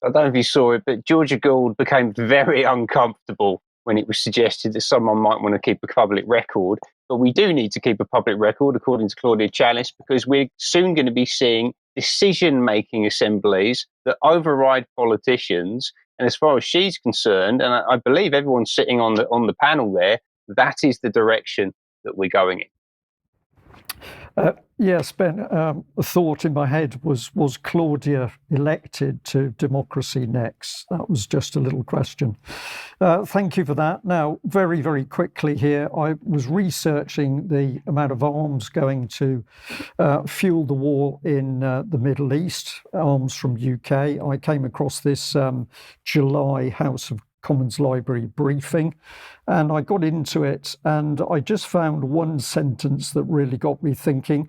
I don't know if you saw it, but Georgia Gould became very uncomfortable when it was suggested that someone might want to keep a public record. But we do need to keep a public record, according to Claudia Chalice, because we're soon going to be seeing decision-making assemblies that override politicians. And as far as she's concerned, and I believe everyone's sitting on the panel there, that is the direction that we're going in. Yes, Ben, a thought in my head was Claudia elected to Democracy Next? That was just a little question. Thank you for that. Now, very, very quickly here, I was researching the amount of arms going to fuel the war in the Middle East, arms from UK. I came across this July House of Commons Library briefing, and I got into it and I just found one sentence that really got me thinking.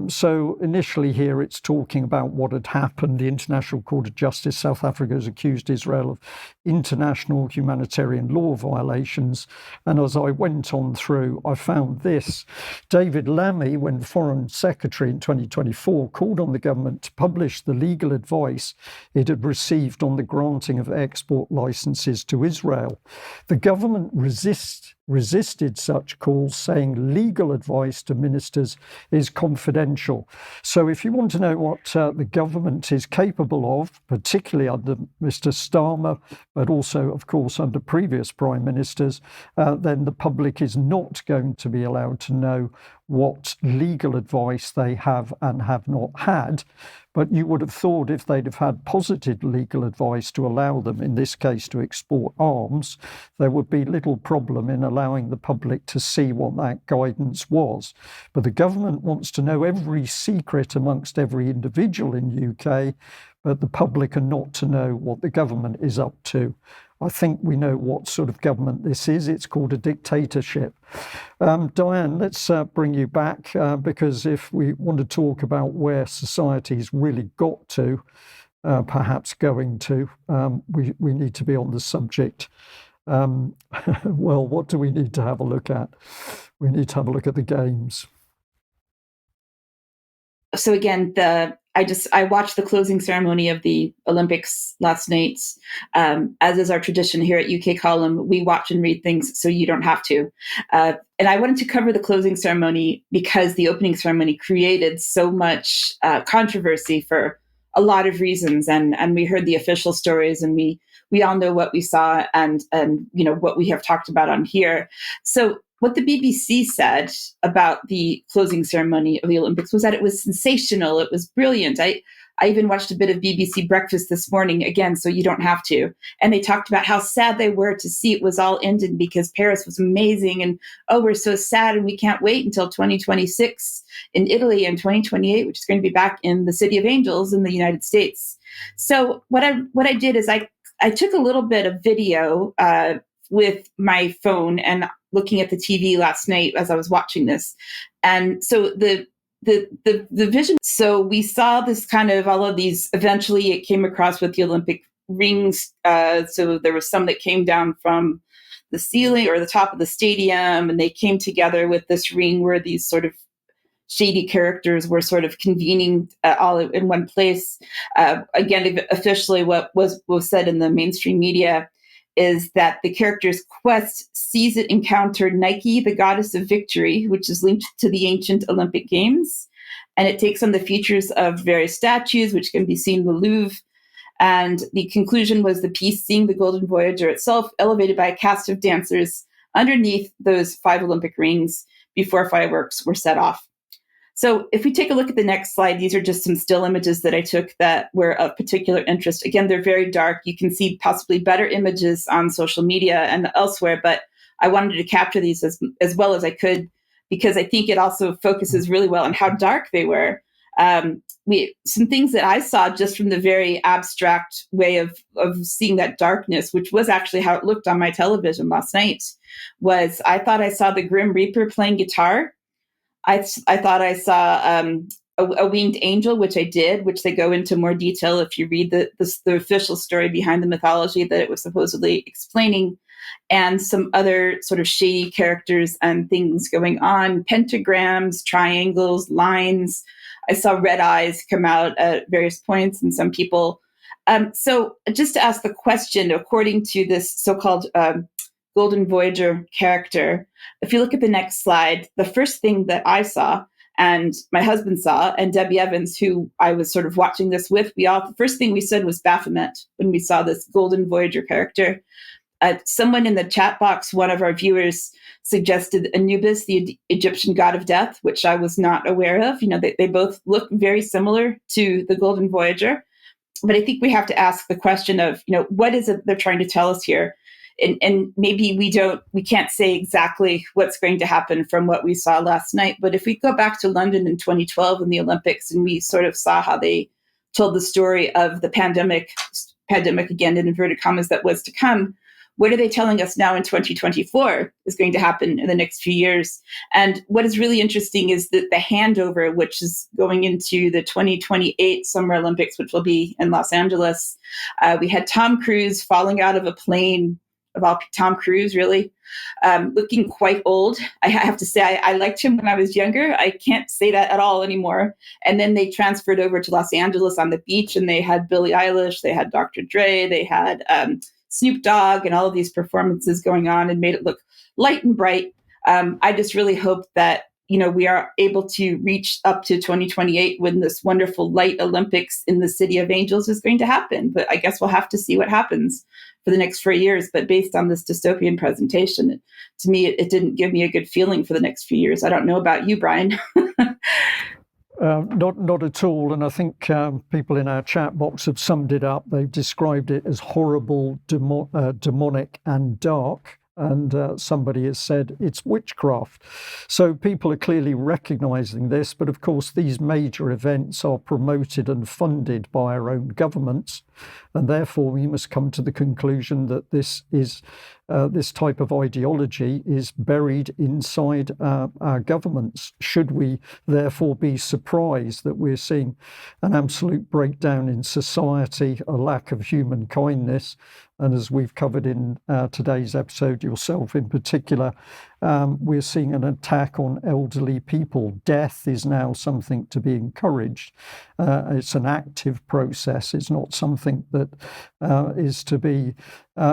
So initially here it's talking about what had happened. The International Court of Justice, South Africa has accused Israel of international humanitarian law violations. And as I went on through, I found this. David Lammy, when Foreign Secretary in 2024, called on the government to publish the legal advice it had received on the granting of export licenses to Israel. The government resisted such calls, saying legal advice to ministers is confidential. So if you want to know what the government is capable of, particularly under Mr. Starmer, but also, of course, under previous prime ministers, then the public is not going to be allowed to know what legal advice they have and have not had. But you would have thought if they'd have had positive legal advice to allow them, in this case, to export arms, there would be little problem in allowing the public to see what that guidance was. But the government wants to know every secret amongst every individual in UK, but the public are not to know what the government is up to. I think we know what sort of government this is. It's called a dictatorship. Diane, let's bring you back, because if we want to talk about where society's really got to, perhaps going to, we need to be on the subject. Well, what do we need to have a look at? We need to have a look at the games. So again, I watched the closing ceremony of the Olympics last night. As is our tradition here at UK Column, we watch and read things so you don't have to. And I wanted to cover the closing ceremony because the opening ceremony created so much controversy for a lot of reasons. And we heard the official stories, and we all know what we saw and what we have talked about on here. So what the BBC said about the closing ceremony of the Olympics was that it was sensational. It was brilliant. I even watched a bit of BBC Breakfast this morning, again, so you don't have to. And they talked about how sad they were to see it was all ended because Paris was amazing. And, oh, we're so sad and we can't wait until 2026 in Italy and 2028, which is going to be back in the City of Angels in the United States. So what I did is I took a little bit of video with my phone and looking at the TV last night as I was watching this. And so the vision, so we saw this kind of all of these, eventually it came across with the Olympic rings. So there was some that came down from the ceiling or the top of the stadium, and they came together with this ring where these sort of shady characters were sort of convening all in one place. Again, officially what was said in the mainstream media is that the character's quest sees it encounter Nike, the goddess of victory, which is linked to the ancient Olympic Games. And it takes on the features of various statues, which can be seen in the Louvre. And the conclusion was the piece seeing the Golden Voyager itself elevated by a cast of dancers underneath those 5 Olympic rings before fireworks were set off. So if we take a look at the next slide, these are just some still images that I took that were of particular interest. Again, they're very dark. You can see possibly better images on social media and elsewhere, but I wanted to capture these as well as I could, because I think it also focuses really well on how dark they were. Some things that I saw just from the very abstract way of seeing that darkness, which was actually how it looked on my television last night, was I thought I saw the Grim Reaper playing guitar. I thought I saw a winged angel, which I did, which they go into more detail if you read the official story behind the mythology that it was supposedly explaining, and some other sort of shady characters and things going on, pentagrams, triangles, lines. I saw red eyes come out at various points in some people. So just to ask the question, according to this so-called Golden Voyager character, if you look at the next slide, the first thing that I saw and my husband saw, and Debbie Evans, who I was sort of watching this with, the first thing we said was Baphomet when we saw this Golden Voyager character. Someone in the chat box, one of our viewers, suggested Anubis, the Egyptian god of death, which I was not aware of. They both look very similar to the Golden Voyager. But I think we have to ask the question of, what is it they're trying to tell us here? And maybe we can't say exactly what's going to happen from what we saw last night. But if we go back to London in 2012 in the Olympics, and we sort of saw how they told the story of the pandemic again, in inverted commas, that was to come, what are they telling us now in 2024 is going to happen in the next few years? And what is really interesting is that the handover, which is going into the 2028 Summer Olympics, which will be in Los Angeles. We had Tom Cruise falling out of a plane, about Tom Cruise, really, looking quite old. I have to say, I liked him when I was younger. I can't say that at all anymore. And then they transferred over to Los Angeles on the beach, and they had Billie Eilish, they had Dr. Dre, they had Snoop Dogg, and all of these performances going on, and made it look light and bright. I just really hope that we are able to reach up to 2028 when this wonderful light Olympics in the City of Angels is going to happen. But I guess we'll have to see what happens for the next 4 years. But based on this dystopian presentation, to me, it didn't give me a good feeling for the next few years. I don't know about you, Brian. Not at all. And I think people in our chat box have summed it up. They've described it as horrible, demonic and dark. and somebody has said it's witchcraft. So people are clearly recognising this, but of course these major events are promoted and funded by our own governments, and therefore we must come to the conclusion that this type of ideology is buried inside our governments. Should we therefore be surprised that we're seeing an absolute breakdown in society, a lack of human kindness, and as we've covered in today's episode, yourself in particular, we're seeing an attack on elderly people. Death is now something to be encouraged. It's an active process. It's not something that is to be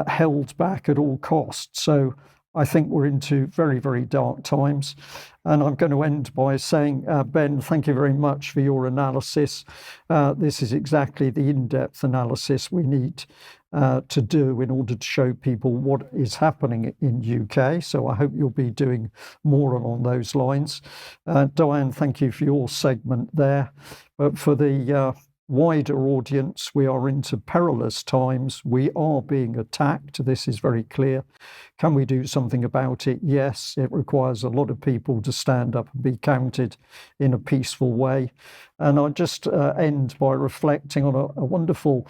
held back at all costs. So I think we're into very, very dark times. And I'm going to end by saying, Ben, thank you very much for your analysis. This is exactly the in-depth analysis we need to do in order to show people what is happening in UK. So I hope you'll be doing more along those lines. Diane, thank you for your segment there. But for the wider audience, we are into perilous times. We are being attacked. This is very clear. Can we do something about it? Yes, it requires a lot of people to stand up and be counted in a peaceful way. And I'll just end by reflecting on a wonderful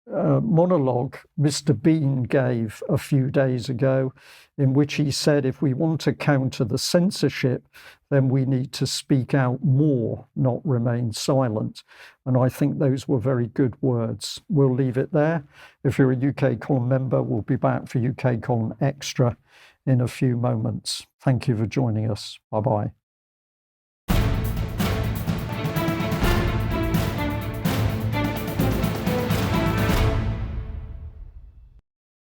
monologue Mr. Bean gave a few days ago, in which he said if we want to counter the censorship, then we need to speak out more, not remain silent. And I think those were very good words. We'll leave it there. If you're a UK Column member, we'll be back for UK Column Extra in a few moments. Thank you for joining us. Bye-bye.